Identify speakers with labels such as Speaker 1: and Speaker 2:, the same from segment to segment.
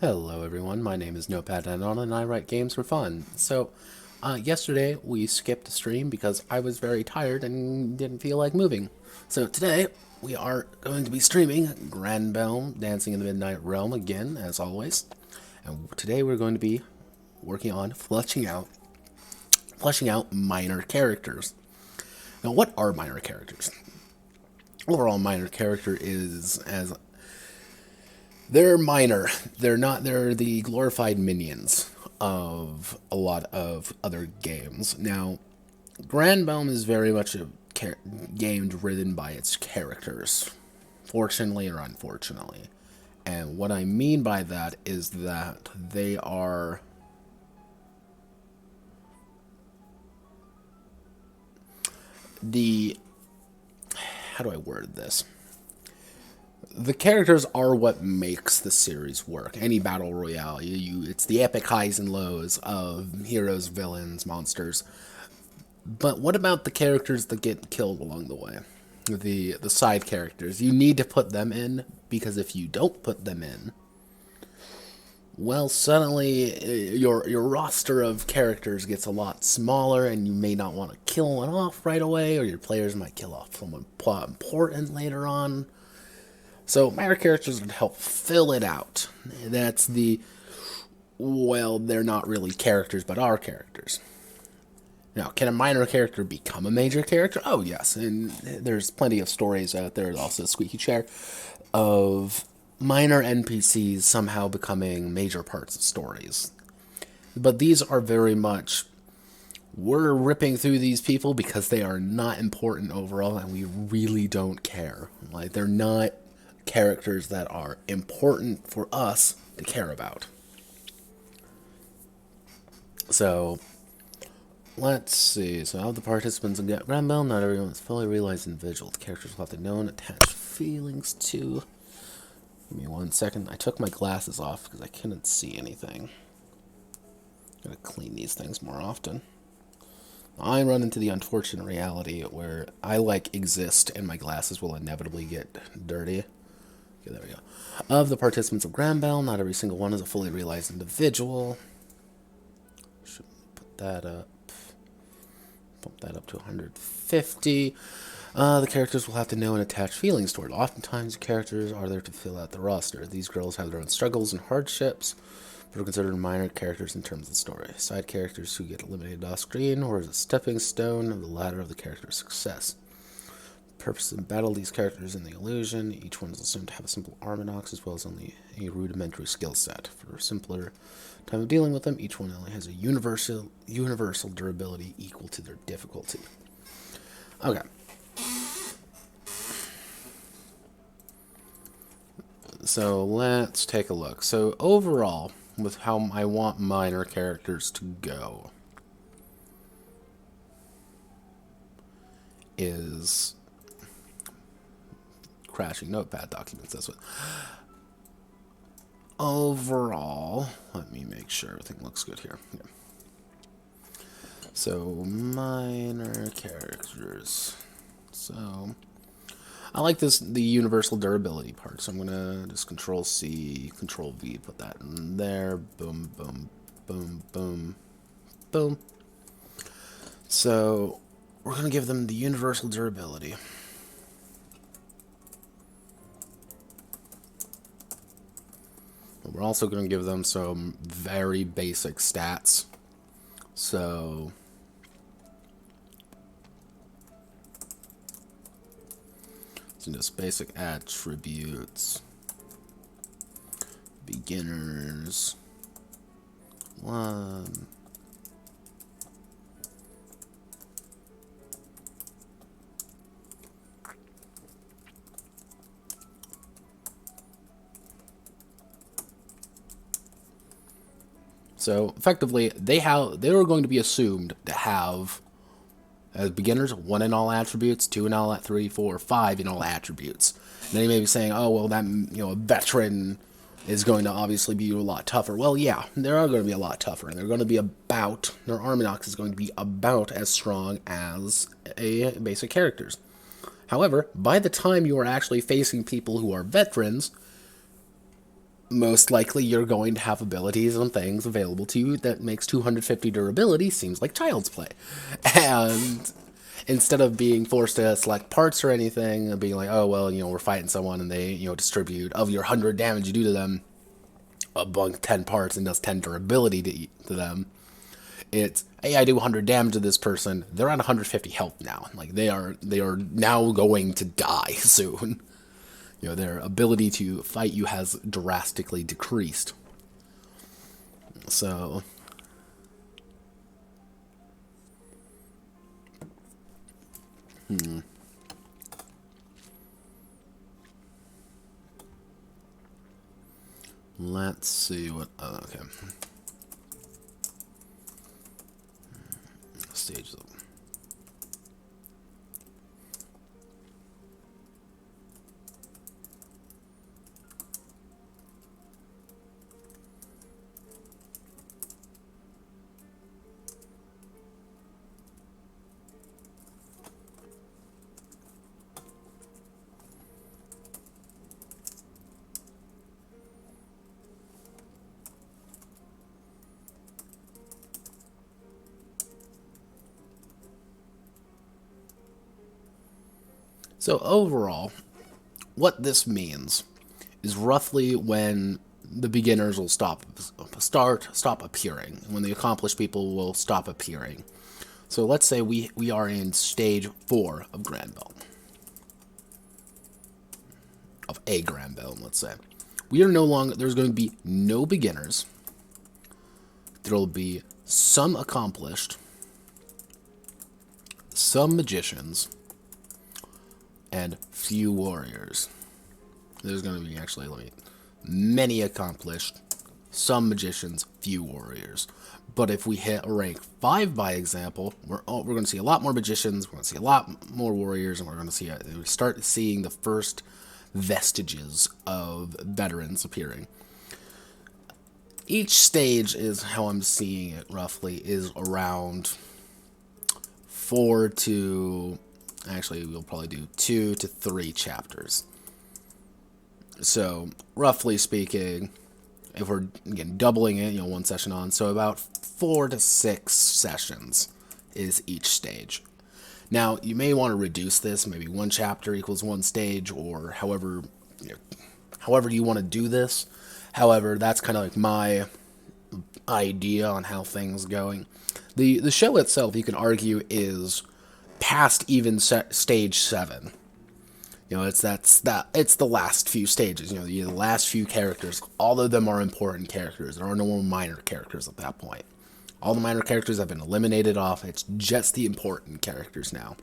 Speaker 1: Hello everyone, my name is Notepad and I write games for fun. Yesterday we skipped a stream because I was very tired and didn't feel like moving. So today we are going to be streaming Granbelm, Dancing in the Midnight Realm again, as always. And today we're going to be working on fleshing out minor characters. Now, what are minor characters? Overall, minor character is as they're minor. They're the glorified minions of a lot of other games. Now, Granbelm is very much a game driven by its characters, fortunately or unfortunately. And what I mean by that is that they are the how do I word this? The characters are what makes the series work. Any battle royale, it's the epic highs and lows of heroes, villains, monsters. But what about the characters that get killed along the way? The side characters. You need to put them in, because if you don't put them in, well, suddenly your roster of characters gets a lot smaller, and you may not want to kill one off right away, or your players might kill off someone plot important later on. So minor characters would help fill it out. That's well, they're not really characters, but are characters. Now, can a minor character become a major character? Oh, yes. And there's plenty of stories out there, also Squeaky Chair, of minor NPCs somehow becoming major parts of stories. But these are very much, we're ripping through these people because they are not important overall, and we really don't care. Like, they're not characters that are important for us to care about. So, let's see. So, all the participants get Granbelm. Not everyone is fully realized individual. The characters will have to know and attach feelings to. Give me 1 second. I took my glasses off because I couldn't see anything. Gotta clean these things more often. I run into the unfortunate reality where I exist and my glasses will inevitably get dirty. Okay, there we go. Of the participants of Granbelm, not every single one is a fully realized individual. Should put that up. Bump that up to 150. The characters will have to know and attach feelings toward. Oftentimes, characters are there to fill out the roster. These girls have their own struggles and hardships, but are considered minor characters in terms of the story. Side characters who get eliminated off screen, or as a stepping stone of the ladder of the character's success. Purpose of battle, these characters in the illusion. Each one is assumed to have a simple arminox as well as only a rudimentary skill set. For a simpler time of dealing with them, each one only has a universal durability equal to their difficulty. Okay. So let's take a look. So overall, with how I want minor characters to go, is crashing notepad documents. That's what. Overall, let me make sure everything looks good here. Yeah. So, minor characters. So, I like the universal durability part. So I'm gonna just Control C, Control V, put that in there. Boom, boom, boom, boom, boom. So, we're gonna give them the universal durability. We're also going to give them some very basic stats. So, just basic attributes. Beginners. 1. So effectively, they were going to be assumed to have, as beginners, 1 in all attributes, 2 in all, 3, 4, 5 in all attributes. And then you may be saying, oh well, that a veteran is going to obviously be a lot tougher. Well, yeah, they are going to be a lot tougher, and they're going to be their Arminox is going to be about as strong as a basic characters. However, by the time you are actually facing people who are veterans, most likely you're going to have abilities and things available to you that makes 250 durability seems like child's play. And instead of being forced to select parts or anything, and being like, oh, well, we're fighting someone and they, distribute of your 100 damage you do to them, a bunk 10 parts and does 10 durability to them. It's, hey, I do 100 damage to this person. They're on 150 health now. Like, they are now going to die soon. Their ability to fight you has drastically decreased. So, let's see what. Okay. Stages of. So overall, what this means is roughly when the beginners will stop appearing, when the accomplished people will stop appearing. So let's say we are in stage 4 of Granbelm. Of a Granbelm, let's say. We are no longer, there's going to be no beginners. There will be some accomplished, some magicians, and few warriors. There's going to be actually many accomplished, some magicians, few warriors. But if we hit a rank 5, by example, we're going to see a lot more magicians, we're going to see a lot more warriors, and we're going to start seeing the first vestiges of veterans appearing. Each stage is, how I'm seeing it roughly, is around 4 to... Actually, we'll probably do 2 to 3 chapters. So, roughly speaking, if we're, again, doubling it, one session on, so about 4 to 6 sessions is each stage. Now, you may want to reduce this, maybe 1 chapter equals 1 stage, or however you want to do this. However, that's kind of like my idea on how things going. The show itself, you can argue, is past even stage 7. It's the last few stages. The last few characters. All of them are important characters. There are no more minor characters at that point. All the minor characters have been eliminated off. It's just the important characters now.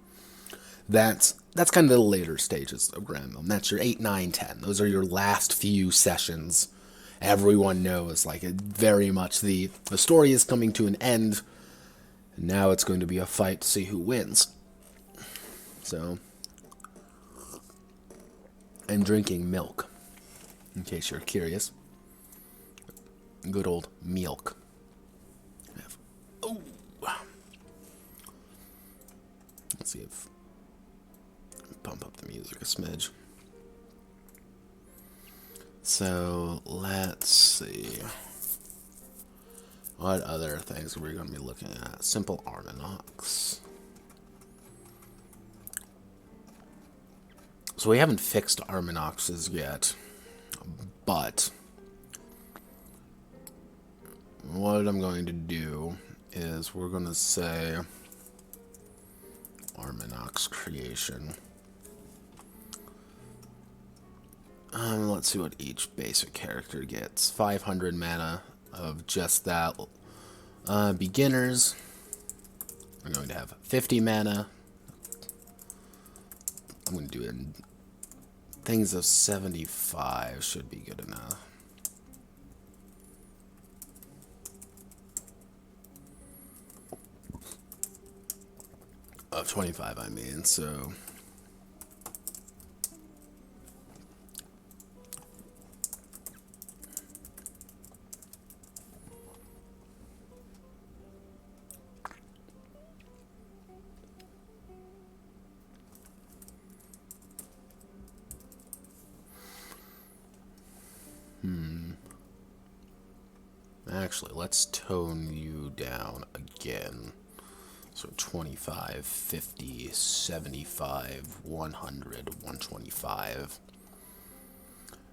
Speaker 1: That's kind of the later stages of Granbelm. That's your 8, 9, 10. Those are your last few sessions. Everyone knows, very much the story is coming to an end. And now it's going to be a fight to see who wins. So, I'm drinking milk, in case you're curious. Good old milk. Oh, let's see if pump up the music a smidge. So let's see. What other things are we going to be looking at? Simple Arminox. So we haven't fixed Arminoxes yet, but what I'm going to do is we're going to say Arminox creation. Let's see what each basic character gets. 500 mana of just that. Beginners are going to have 50 mana. I'm going to do it in things of 75 should be good enough. Of 25, I mean, so... Actually, let's tone you down again. So 25, 50, 75, 100, 125.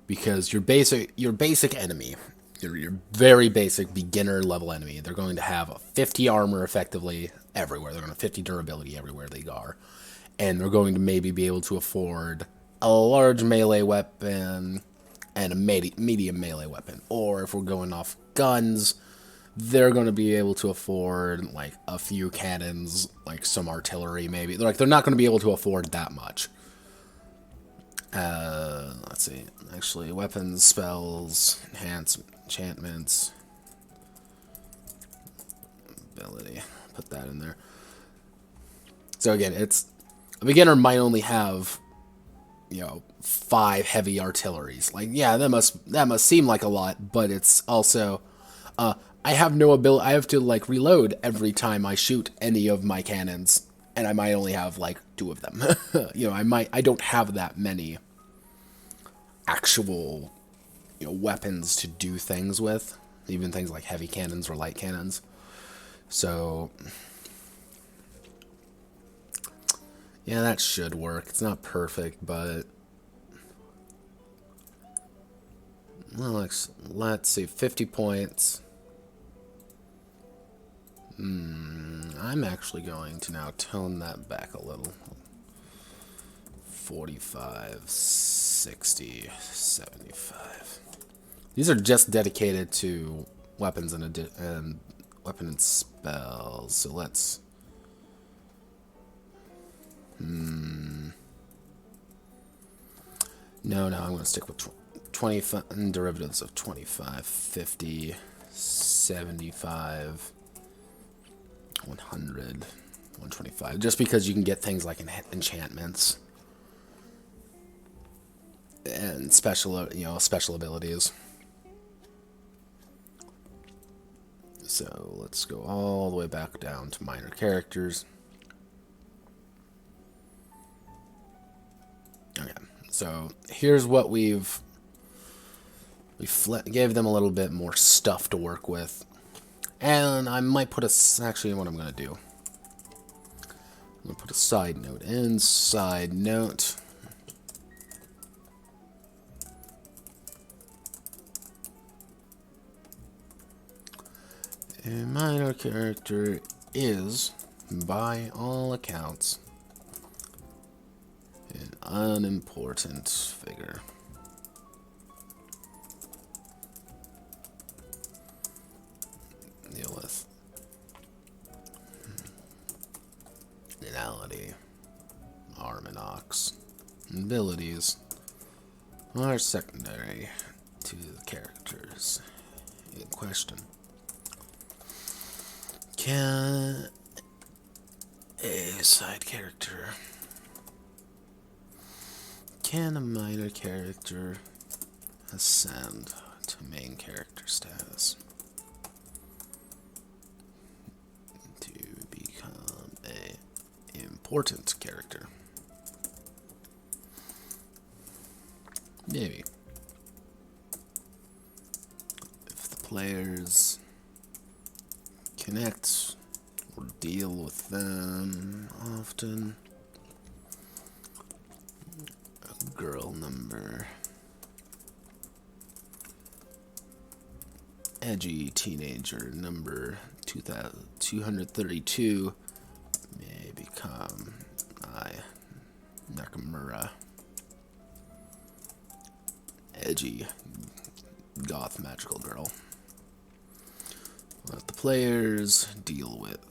Speaker 1: Because your basic enemy, your very basic beginner level enemy, they're going to have a 50 armor effectively everywhere. They're going to have 50 durability everywhere they are. And they're going to maybe be able to afford a large melee weapon and a medium melee weapon. Or if we're going off guns, they're going to be able to afford like a few cannons, like some artillery maybe. They're not going to be able to afford that much. Let's see. Actually, weapons, spells, enchantments, ability. Put that in there. So again, it's a beginner might only have, 5 heavy artilleries. Like, yeah, that must seem like a lot, but it's also, I have no ability. I have to like reload every time I shoot any of my cannons, and I might only have like 2 of them. I don't have that many actual, weapons to do things with, even things like heavy cannons or light cannons. So, yeah, that should work. It's not perfect, but well, let's see, 50 points. I'm actually going to now tone that back a little. 45, 60, 75. These are just dedicated to weapons and weapon and spells. So let's. No, I'm going to stick with 25 derivatives of 25, 50, 75, 100, 125. Just because you can get things like enchantments and special abilities. So let's go all the way back down to minor characters. Okay, so here's what we gave them a little bit more stuff to work with, and I might put actually what I'm gonna do. I'm gonna put a side note in. Side note. A minor character is, by all accounts, an unimportant figure. Deal with finality, Arminox, abilities are secondary to the characters in question. Can a side character, can a minor character ascend to main character status to become a important character? Maybe. If the players connect or deal with them often. A girl number. Edgy teenager number 232 may become Nakamura. Edgy goth magical girl. Let the players deal with.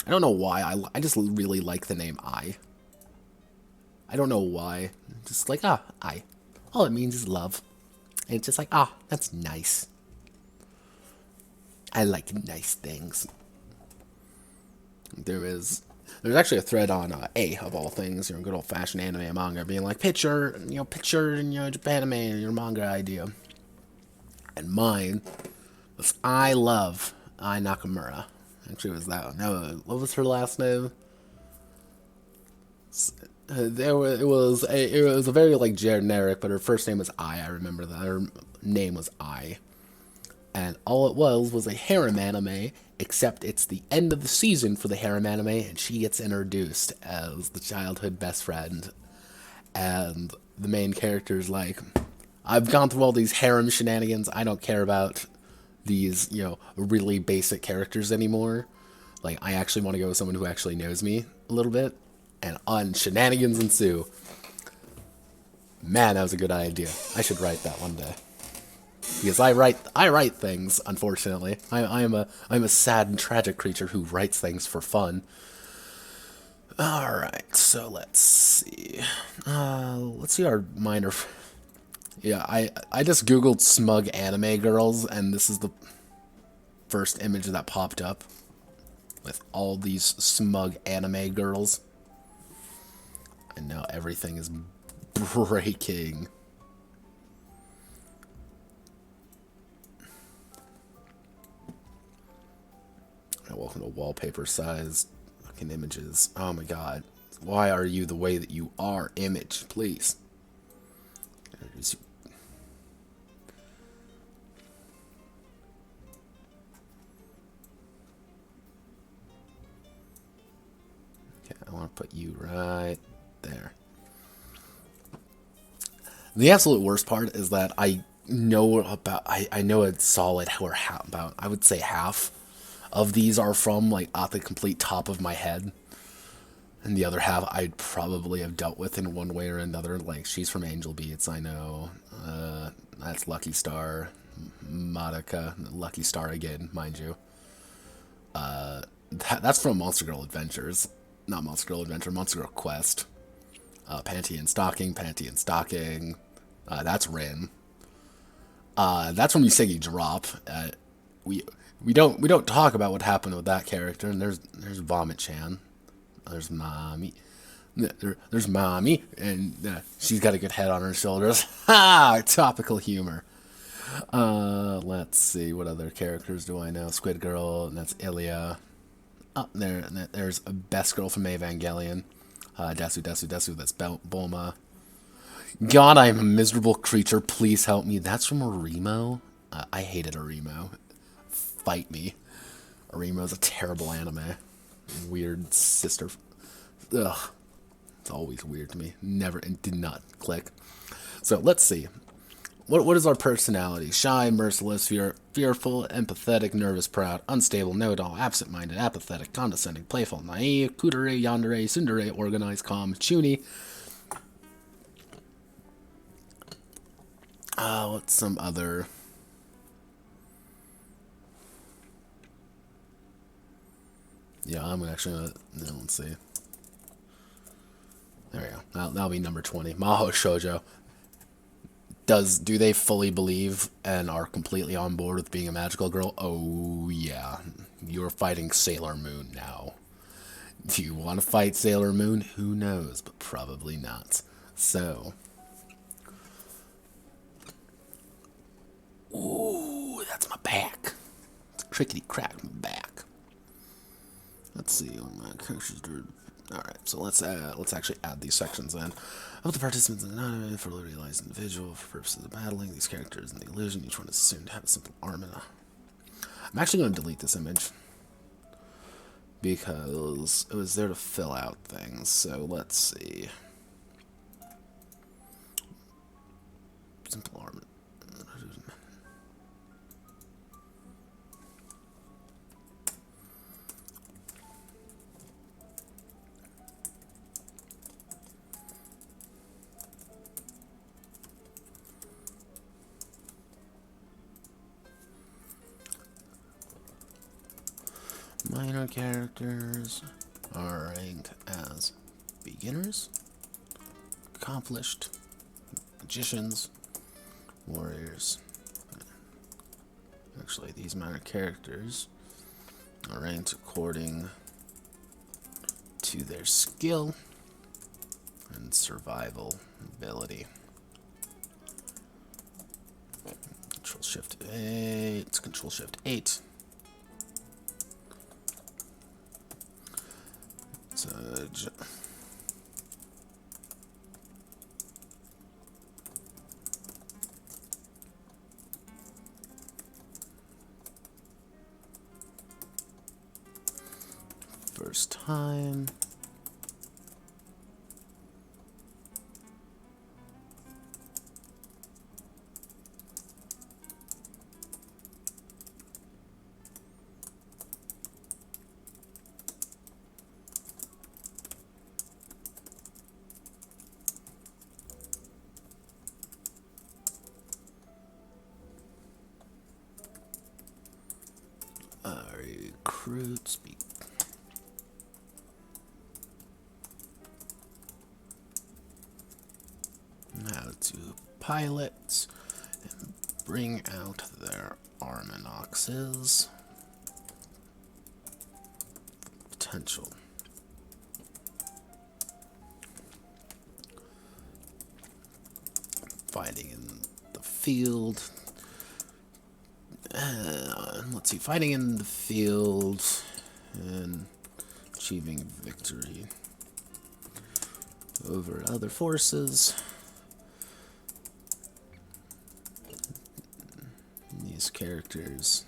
Speaker 1: I don't know why. I just really like the name I. I don't know why. Just like, I. All it means is love. And it's just like, that's nice. I like nice things. There's actually a thread on A, of all things, good old-fashioned anime and manga, being like, picture in Japan anime, your manga idea. And mine was I love Ai Nakamura. Actually, it was that one. No, what was her last name? it was a very like generic, but her first name was I remember that her name was I, and all it was a harem anime. Except it's the end of the season for the harem anime, and she gets introduced as the childhood best friend, and the main character's like, I've gone through all these harem shenanigans. I don't care about these, really basic characters anymore. Like, I actually want to go with someone who actually knows me a little bit. And on shenanigans ensue. Man, that was a good idea. I should write that one day. Because I write things, unfortunately. I'm a sad and tragic creature who writes things for fun. Alright, so let's see. Let's see our minor... Yeah, I just googled smug anime girls, and this is the first image that popped up. With all these smug anime girls. And now everything is breaking. Welcome to wallpaper-sized fucking images. Oh my god. Why are you the way that you are, image? Please. Okay, I want to put you right there. The absolute worst part is that I know a solid or about, I would say half of these are from like at the complete top of my head, and the other half I'd probably have dealt with in one way or another. Like, she's from Angel Beats, I know. That's Lucky Star, Madoka, Lucky Star again, mind you. That's from Monster Girl Adventures, not Monster Girl Adventure, Monster Girl Quest. Panty and Stocking, Panty and Stocking. That's Rin. That's from Usagi Drop. We don't talk about what happened with that character. And there's Vomit Chan. There's Mommy. There's Mommy, and she's got a good head on her shoulders. Ha! Topical humor. Let's see, what other characters do I know? Squid Girl, and that's Ilya. Oh, there's a Best Girl from Evangelion. Desu, that's Bulma. God, I am a miserable creature. Please help me. That's from Arimo. I hated Arimo. Fight me. Arimo's a terrible anime. Weird sister. Ugh. It's always weird to me. Never, it did not click. So let's see. What is our personality? Shy, merciless, fearful, empathetic, nervous, proud, unstable, know-it-all, absent-minded, apathetic, condescending, playful, naive, kutere, yandere, tsundere, organized, calm, chuny. What's some other... Yeah, I'm actually gonna... No, let's see. There we go. That'll be number 20. Mahou Shoujo. Do they fully believe and are completely on board with being a magical girl? Oh, yeah. You're fighting Sailor Moon now. Do you want to fight Sailor Moon? Who knows, but probably not. So. Ooh, that's my back. It's crickety crack my back. Let's see what my characters do. Alright, so let's actually add these sections in. Of the participants in the anime, for realized individual, for purposes of battling these characters and the illusion, each one is assumed to have a simple arm and I'm actually going to delete this image. Because it was there to fill out things, so let's see. Simple arm. Minor characters are ranked as beginners, accomplished, magicians, warriors. Actually, these minor characters are ranked according to their skill and survival ability. Control Shift 8. It's Control Shift 8. first time. Recruit, speak. How to pilot and bring out their Arminoxes. Potential. Fighting in the field. Let's see, fighting in the field and achieving victory over other forces. These characters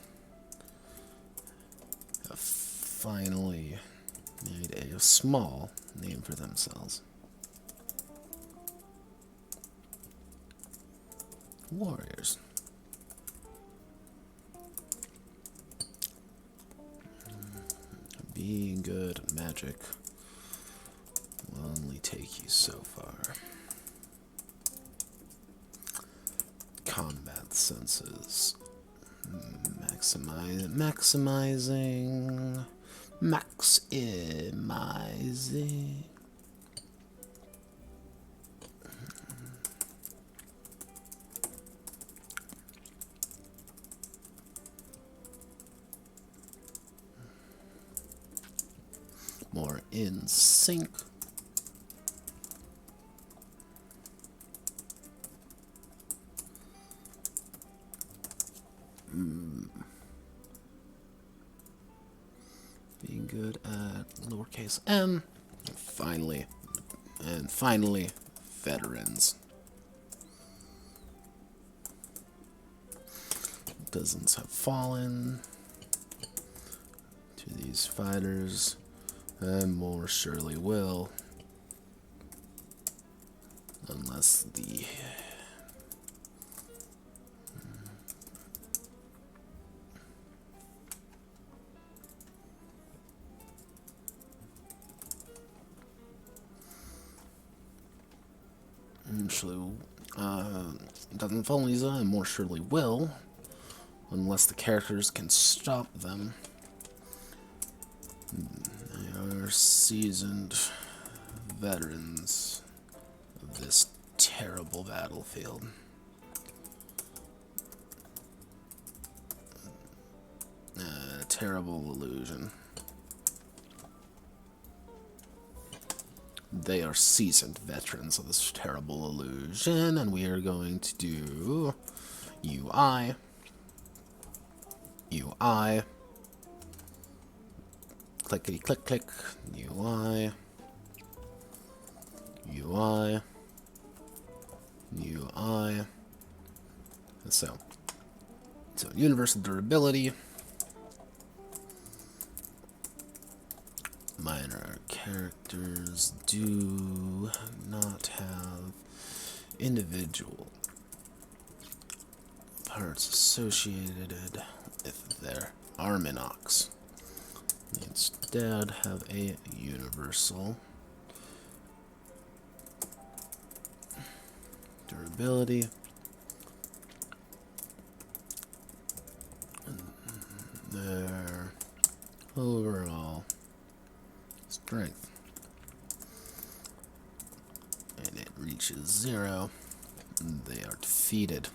Speaker 1: have finally made a small name for themselves. Warriors. Being good at magic will only take you so far. Combat senses. Maximizing. More in sync. Being good at lowercase m. And finally, veterans. Dozens have fallen to these fighters, and more surely will, unless the doesn't follow these, and more surely will, unless the characters can stop them. They are seasoned veterans of this terrible battlefield. Terrible illusion. They are seasoned veterans of this terrible illusion, and we are going to do UI, clickety click click, UI, so universal durability. Minor characters do not have individual parts associated with their Arminox. They instead have a universal durability. Their overall strength, and it reaches 0, they are defeated.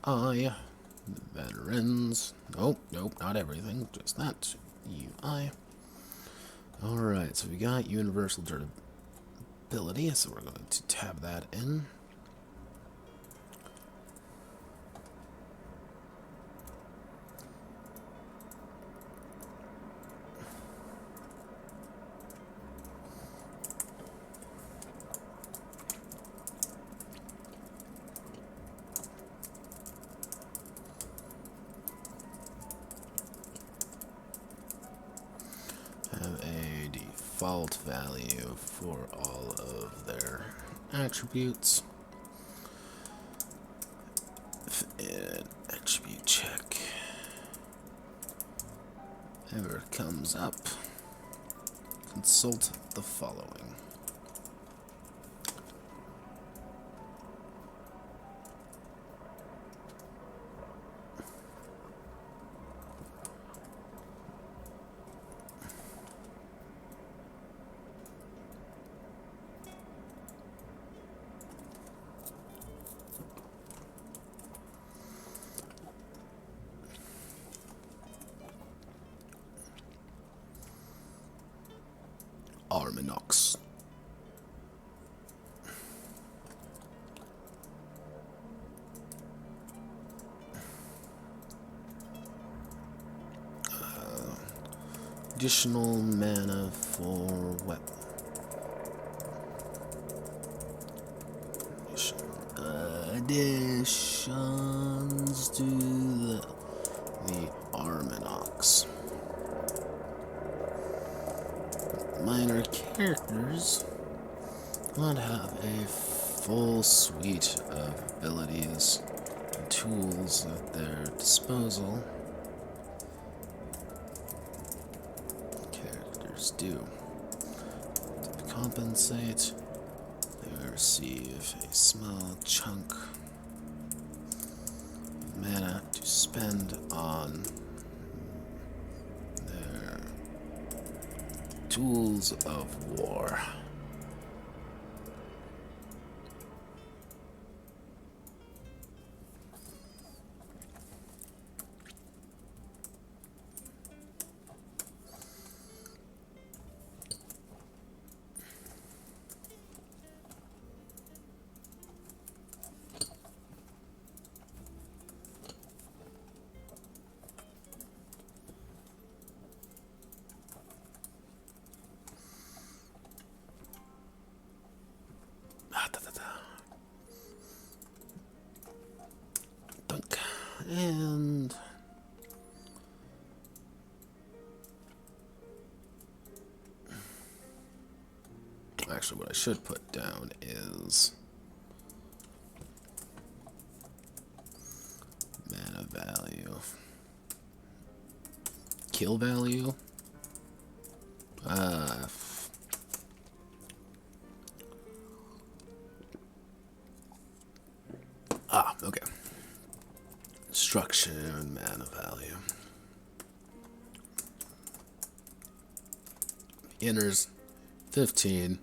Speaker 1: UI, the veterans. Nope, not everything, just that. UI. Alright, so we got universal ability, so we're going to tab that in. Have a default value for all of their attributes. If an attribute check ever comes up, consult the following. Arminox. Additional mana for weapon. Additions to the Arminox. Minor characters would have a full suite of abilities and tools at their disposal. Characters do. To compensate, they receive a small chunk of mana to spend on their tools of war. Dunk. And actually what I should put down is mana value. Kill value. Okay. Structure and mana value. Inners 15.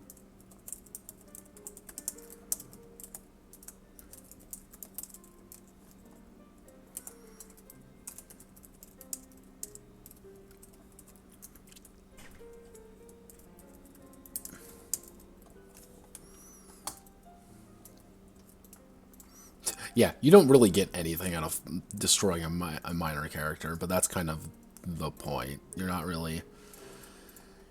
Speaker 1: Yeah, you don't really get anything out of destroying a minor character, but that's kind of the point. You're not really...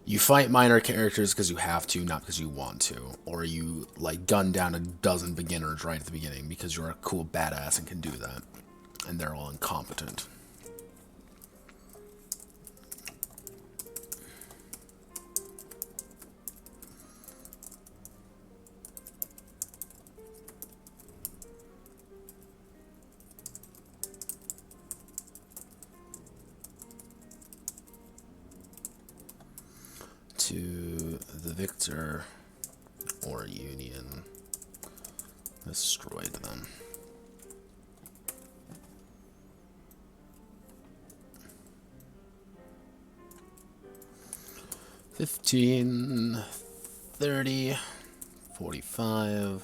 Speaker 1: You fight minor characters because you have to, not because you want to. Or you, like, gun down a dozen beginners right at the beginning because you're a cool badass and can do that. And they're all incompetent. To the victor or union destroyed them. $15, $30, $45,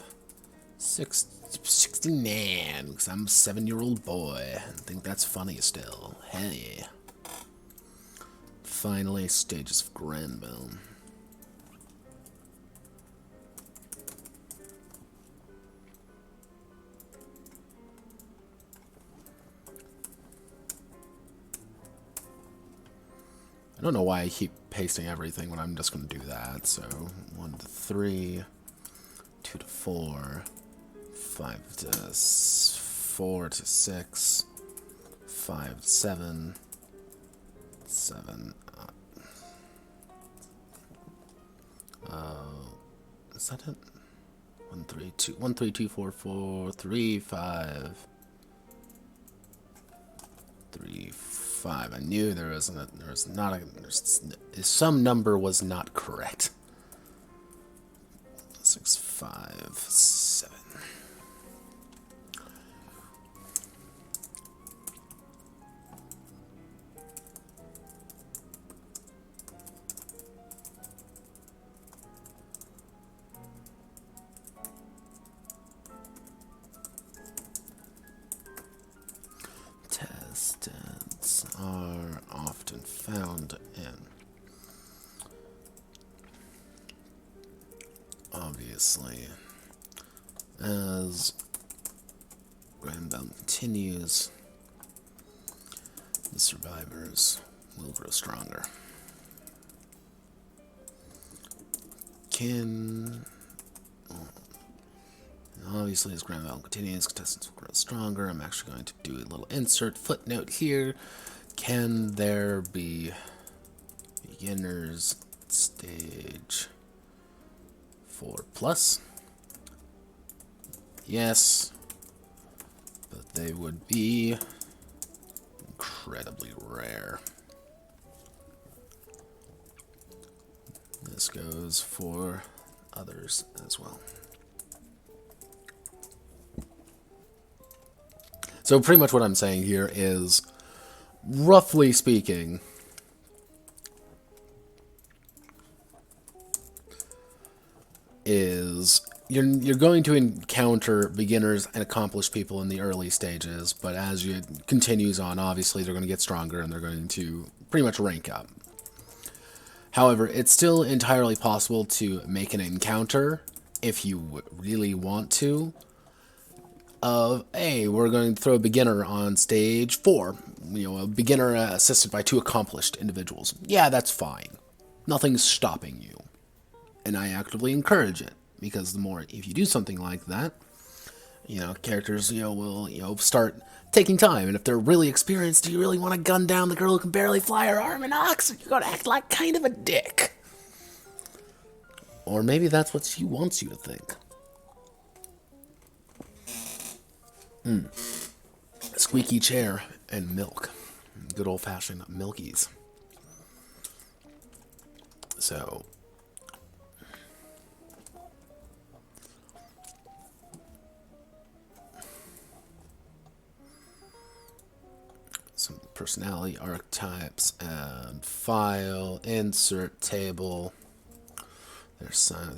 Speaker 1: $69, because I'm a 7-year-old boy and think that's funny still. Hey. Finally, stages of Granbelm. don't know why I keep pasting everything when I'm just going to do that. So 1 to 3, 2 to 4, 5 to 4 to 6, 5 to 7, 7. Is that it? 1 3 2 1 3 2 4 4 3 5 3 5. I knew there was not a some number was not correct. 6 5 7. Testants are often found in, obviously, as Granbelm continues, the survivors will grow stronger. Obviously, as Granbelm continues, contestants will grow stronger. I'm actually going to do a little insert footnote here. Can there be beginners stage 4+? Yes, but they would be incredibly rare. This goes for others as well. So pretty much what I'm saying here is, roughly speaking, is you're going to encounter beginners and accomplished people in the early stages, but as it continues on, obviously they're going to get stronger and they're going to pretty much rank up. However, it's still entirely possible to make an encounter, if you really want to, of, hey, we're going to throw a beginner on stage 4. You know, a beginner assisted by 2 accomplished individuals. Yeah, that's fine. Nothing's stopping you. And I actively encourage it, because the more, if you do something like that, you know, characters, you know, will, you know, start taking time. And if they're really experienced, do you really want to gun down the girl who can barely fly her arm and ox? You're going to act like kind of a dick. Or maybe that's what she wants you to think. Squeaky chair and milk. Good old-fashioned milkies. So, some personality archetypes and file, insert table. There's some,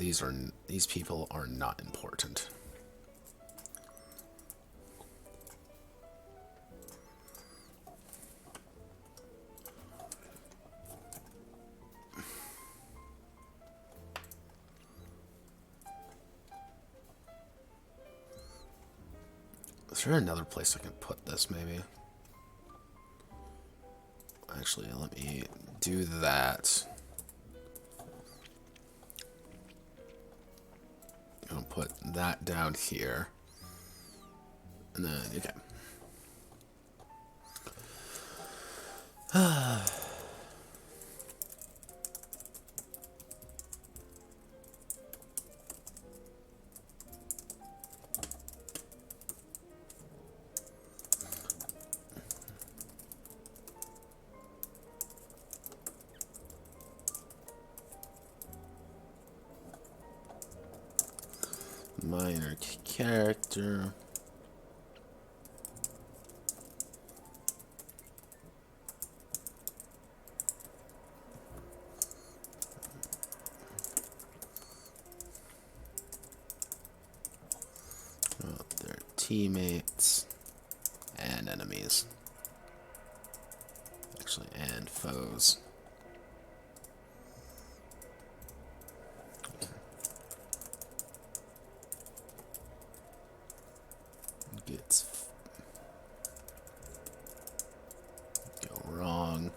Speaker 1: these people are not important. Is there another place I can put this, maybe? Actually, let me do that. I'll put that down here. And then, okay. Minor character. Their teammates and enemies. Actually, and foes. Gets go wrong.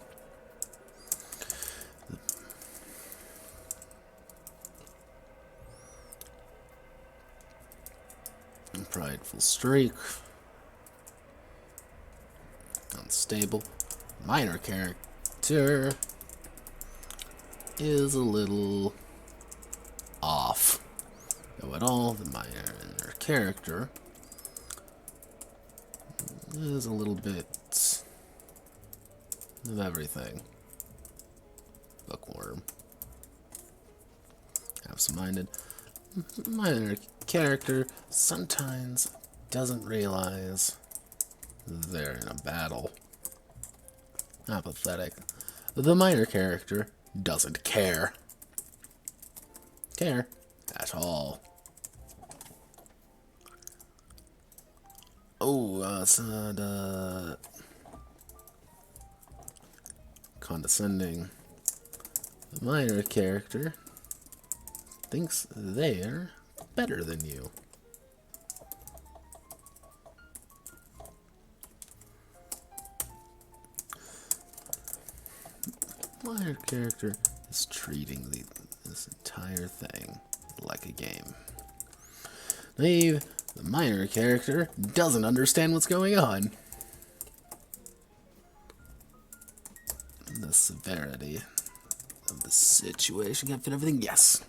Speaker 1: Prideful streak. Unstable. Minor character is a little off. Though at all, the minor character is a little bit of everything. Bookworm. Absent-minded. Minor character sometimes doesn't realize they're in a battle. Apathetic. The minor character doesn't care. Care at all. Oh, condescending. The minor character thinks they're better than you. Minor character is treating this entire thing like a game. Naive, the minor character doesn't understand what's going on. The severity of the situation. Can't fit everything? Yes.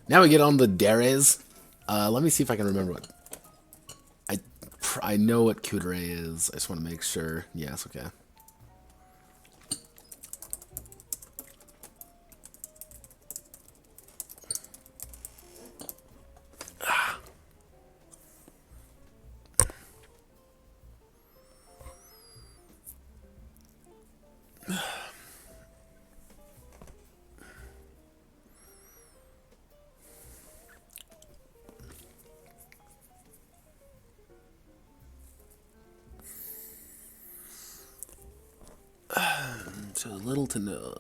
Speaker 1: Now we get on the Deres. Let me see if I can remember what... I know what Kudere is. I just want to make sure. Yes, okay. So little to know.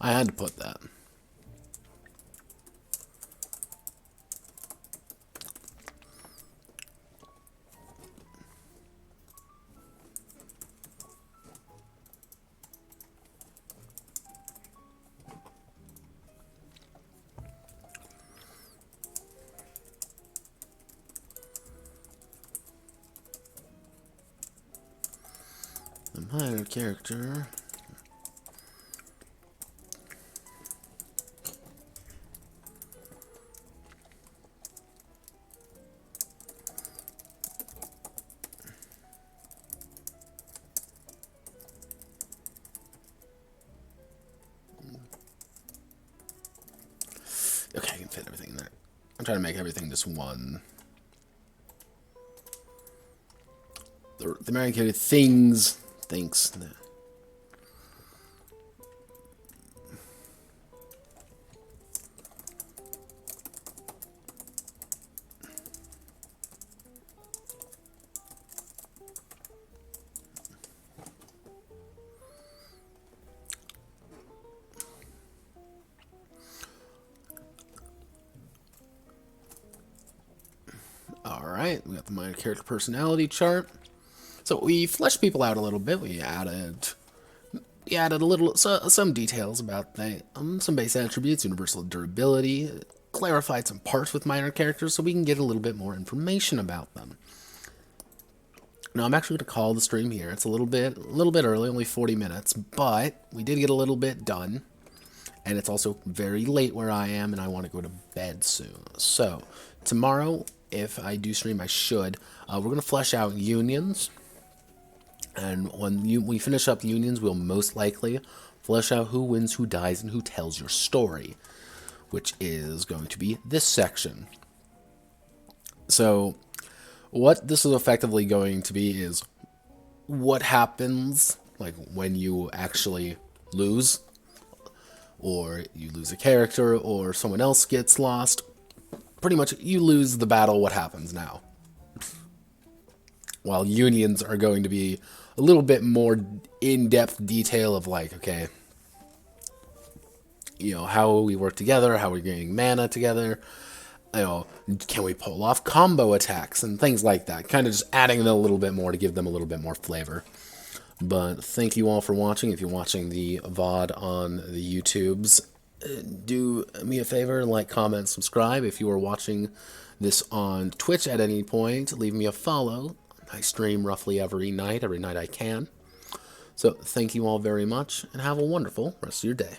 Speaker 1: I had to put that. The minor character. Okay, I can fit everything in there. I'm trying to make everything just one. The American thinks. Alright, we got the minor character personality chart. So we fleshed people out a little bit. We added a little, some details about some base attributes, universal durability, clarified some parts with minor characters so we can get a little bit more information about them. Now I'm actually going to call the stream here. It's a little bit early, only 40 minutes, but we did get a little bit done. And it's also very late where I am, and I want to go to bed soon. So tomorrow, if I do stream, I should. We're going to flesh out unions. And when we finish up unions, we'll most likely flesh out who wins, who dies, and who tells your story, which is going to be this section. So what this is effectively going to be is what happens like when you actually lose, or you lose a character, or someone else gets lost. pretty much you lose the battle, what happens now? While unions are going to be a little bit more in-depth detail of like, okay, you know, how we work together, how we're getting mana together, you know, can we pull off combo attacks and things like that. Kind of just adding them a little bit more to give them a little bit more flavor. But thank you all for watching. If you're watching the VOD on the YouTubes, do me a favor, like, comment, subscribe. If you are watching this on Twitch at any point, leave me a follow. I stream roughly every night I can. So thank you all very much, and have a wonderful rest of your day.